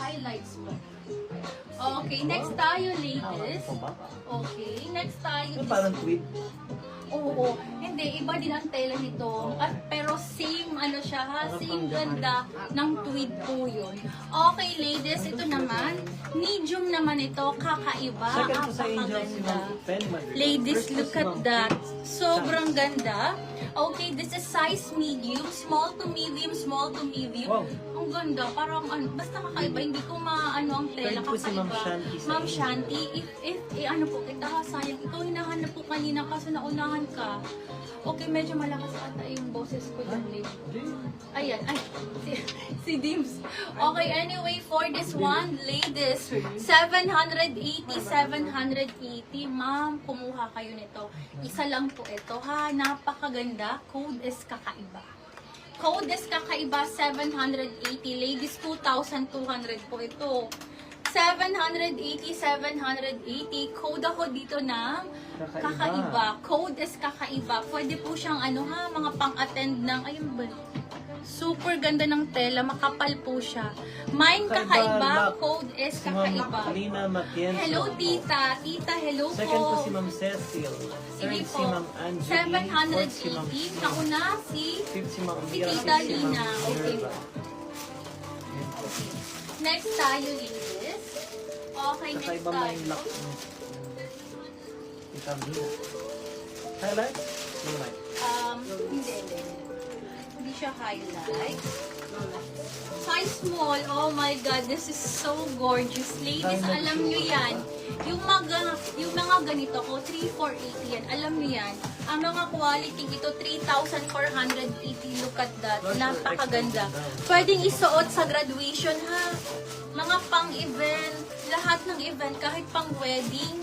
highlights mo. Okay, next tayo, ladies. Okay, next tayo. Yung parang tweet. Oo, hindi, iba din ang tela nito. At, pero same ano siya ha, same ganda ng tweed po yun. Okay ladies, ito naman, medium naman ito, kakaiba, Second po sa Angel, si apakaganda. Ma'am Penman. Ladies, First po look si at Ma'am that. Kate. Sobrang ganda. Okay, this is size medium, small to medium, small to medium. Wow. Ang ganda, parang ano, basta kakaiba, hindi ko maano ang tela, Third po si Ma'am kakaiba. Shanti sa Ma'am inyo. Shanti, ano po, kita ha, sayang, ikaw hinahanap po kanina kaso naunahan ka. Okay, medyo malakas ata yung boses ko dyan, lady. Ayan, ay, si Dims. Okay, anyway, for this one, ladies, 780, 780. Ma'am, kumuha kayo nito. Isa lang po ito, ha. Napakaganda. Code is kakaiba. Code is kakaiba, 780. Ladies, 2,200 po ito. 780, 780. Code ako dito ng kakaiba. Code is kakaiba. Pwede po siyang ano ha, mga pang-attend ng, ayun ba? Super ganda ng tela, makapal po siya. Mine kakaiba, code is Si Ma'am kakaiba. Lina Matienzo. Hello tita, tita hello po. Second po si Ma'am Cecil. Sige Third si po, Ma'am Angeline. Fourth si Ma'am 780. Nauna si Fifth si Ma'am si Mira. Tita Sixth si Ma'am Lina. Okay Minerva. po. Okay. Next tayo, ladies. Okay, next Kakaiba mo yung tayo. lock mo. Ikaw Lina. Highlight? No light. Hindi. Hindi siya highlight. Size small. Oh my God, this is so gorgeous. Ladies, alam nyo yan. Yung mga ganito ko, 3,480 yan. Alam nyo yan. Ang mga quality ito, 3,480. Look at that. Napakaganda. Pwedeng isuot sa graduation, ha? Mga pang-event, lahat ng event, kahit pang-wedding.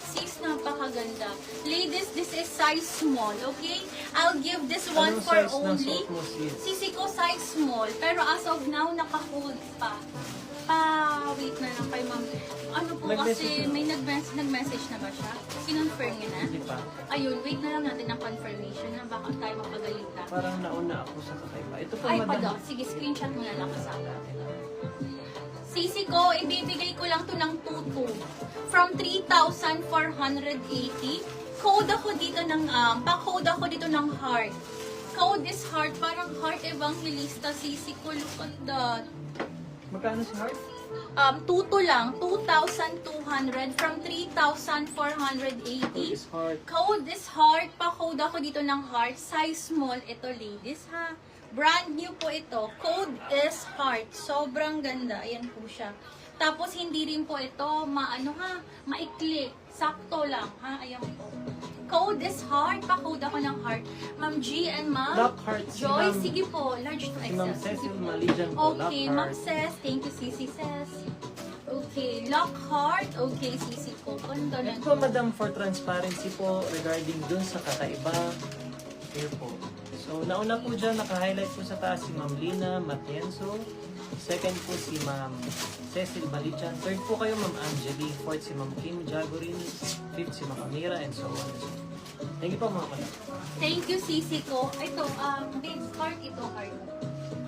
Sis, napakaganda. Ladies, this is size small, okay? I'll give this one Anong for size ng only. suot mo, sis? Sisi ko size small, pero as of now, naka-hold pa. Wait na lang kay ma'am. Ano po kasi, Nag-message na. may nag-message na ba siya? Kinonfirm niya na? Hindi pa. Ayun, wait na lang natin ng confirmation na baka tayo mapagalitan. Parang nauna ako sa kakaiba. Ito po Ay, madam. pado. Sige, screenshot mo na lang kasama. Sisi ko, ibibigay ko lang to ng 2,200. From 3,480. Code ako dito ng, pa-code ako dito ng heart. Code is heart, parang heart evangelista. Sisi ko, look at that. Magkano si Heart? Tuto lang, 2,200 from 3,480. Is Heart. Code is heart. Pa-code ako dito ng heart. Size small. Ito, ladies, ha? Brand new po ito. Code is heart. Sobrang ganda. Ayan po siya. Tapos, hindi rin po ito, maikli. Sakto lang, ha? Ayan po. Code is heart. Pa-code ako ng heart. Ma'am G and Ma'am Lockhart, si Joy. Ma'am- Sige po. Large to Si Ma'am XL. Sige Cecil po. Malijan po. Okay, Ma'am Ses. Thank you, Sisi Ses. Okay, Lockhart. Okay, Sisi ko. Ganda na. Ito po, madam, for transparency po regarding dun sa kakaiba. Here po. So, nauna po dyan, naka-highlight po sa taas si Ma'am Lina Matienzo. Second po si Ma'am Cecil Balichan. Third po kayo, Ma'am Angeli. Fourth si Ma'am Kim Jagorin. Fifth si Ma'am Amira, and so on. Thank you po, mga pala. Thank you, Sisi ko. Ito, babe, heart ito, heart.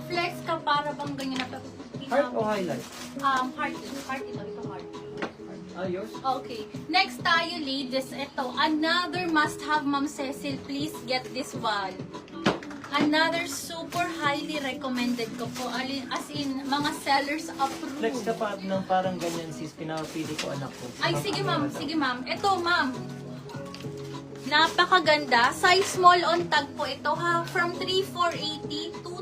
Flex ka para bang ganyan na Heart o highlight? Heart ito, heart. Yours? Okay. Next tayo, ladies. Ito, another must-have, Ma'am Cecil. Please get this one. Another super highly recommended ko po. As in, mga sellers approved. Flex ka pa ng parang ganyan, sis. Pinapili ko anak ko. Ay, sige ma'am. Sige ma'am. Ito ma'am. Napakaganda. Size small on tag po ito ha. From 3,480 to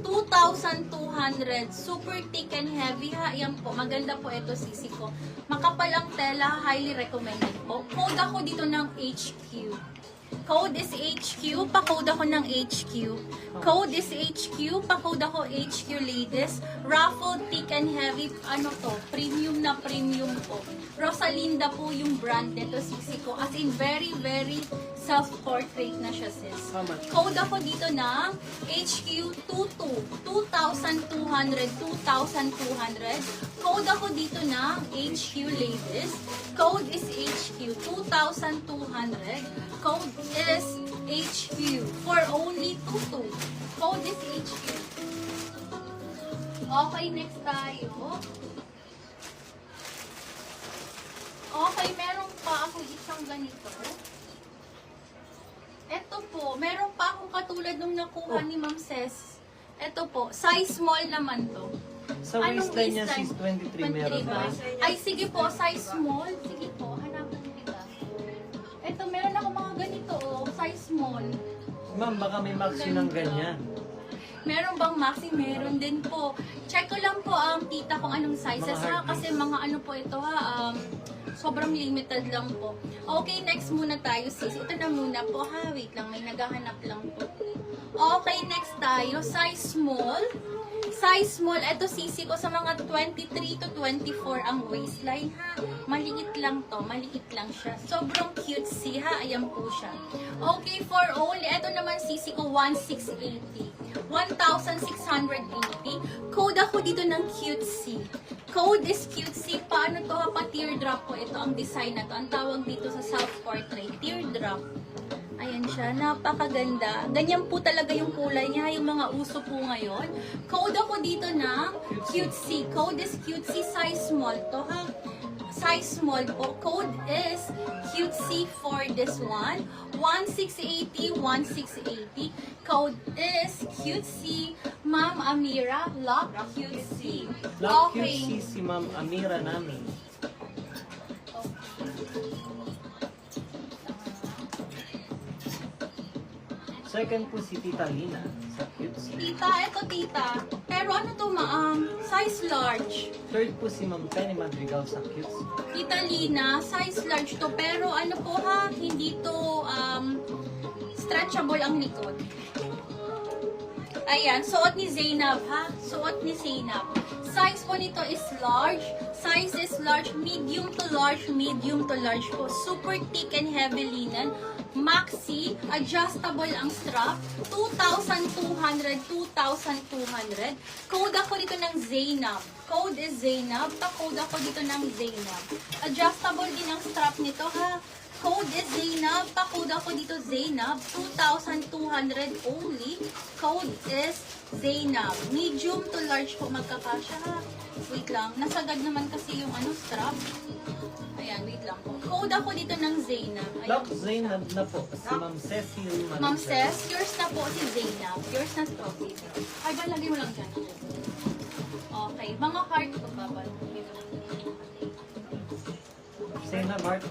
2,200. Super thick and heavy ha. Yan po. Maganda po ito, sisi ko. Makapal ang tela. Highly recommended po. Code ako dito ng HQ. Code is HQ. Pa-code ako ng HQ. Code is HQ. Pa-code ako HQ, ladies. Raffled, thick and heavy. Ano to? Premium na premium po. Rosalinda po yung brand nito, sisi ko. As in, very, very self-portrait na siya, sis. How much? Code ako dito ng HQ 2,200. Code ako dito ng HQ, ladies. Code is HQ 2,200. Code is HQ for only 22. Code is HQ. Okay, next tayo. Okay, meron pa ako isang ganito. Ito po, meron pa akong katulad nung nakuha ni Ma'am Ces. Ito po, size small naman to. Sa Anong waistline niya waistline? sis 23 meron 23 ba? ba? Ay, sige po, size small. Sige po, hanapan kita. Ito, meron ako mga ganito, oh, size small. Ma'am, baka may maxi ng ganyan. Meron bang maxi? Meron din po. Check ko lang po ang tita kung anong sizes Mga ha. hard Kasi mga ano po ito ha. Sobrang limited lang po. Okay, next muna tayo sis. Ito na muna po ha. Wait lang, may naghahanap lang po. Okay, next tayo. Size small. Size small. Ito sisi ko sa mga 23 to 24 ang waistline ha. Maliit lang to. Maliit lang siya. Sobrang cutesy ha. Ayan po siya. Okay, for only. Ito naman sisi ko 1,680. 1,680. Code ako dito ng cutesy. Code is cutesy. Paano to ha? Pa-teardrop po. Ito ang design na to. Ang tawag dito sa self-portrait. Teardrop. Ayan siya. Napakaganda. Ganyan po talaga yung kulay niya. Yung mga uso po ngayon. Code ako dito ng cutesy. Code is cutesy. Size small to ha. Size small po. Code is cutesy for this one. 1,680, 1,680. Code is cutesy. Ma'am Amira, lock cutesy. Lock cute si Ma'am Amira namin. Second po si Tita Lina sa cute. Tita, eto tita. Pero ano to size large. Third po si Ma'am Penny Madrigal sa cute. Tita Lina, size large to. Pero ano po ha, hindi to stretchable ang likod. Ayan, suot ni Zainab ha. Suot ni Zainab. Size po nito is large. Size is large, medium to large, medium to large po. Super thick and heavy linen. Maxi, adjustable ang strap. 2,200, 2,200. Code ako dito ng Zainab. Code is Zainab. Pa-code ako dito ng Zainab. Adjustable din ang strap nito ha. Code is Zainab. Pa-code ako dito Zainab. 2,200 only. Code is Zainab. Medium to large po magkakasya ha. Wait lang. Nasagad naman kasi yung strap. Ayan, wait lang po. Code ako dito ng Zainab. Ayan. Lock Zainab na po si Ma'am Cecil Madrigal. Ma'am Ces, yours na po si Zainab. Yours na to, Zainab. Ay, ba, lagay mo lang dyan. Okay, mga heart ko ba ba? Zainab Heart.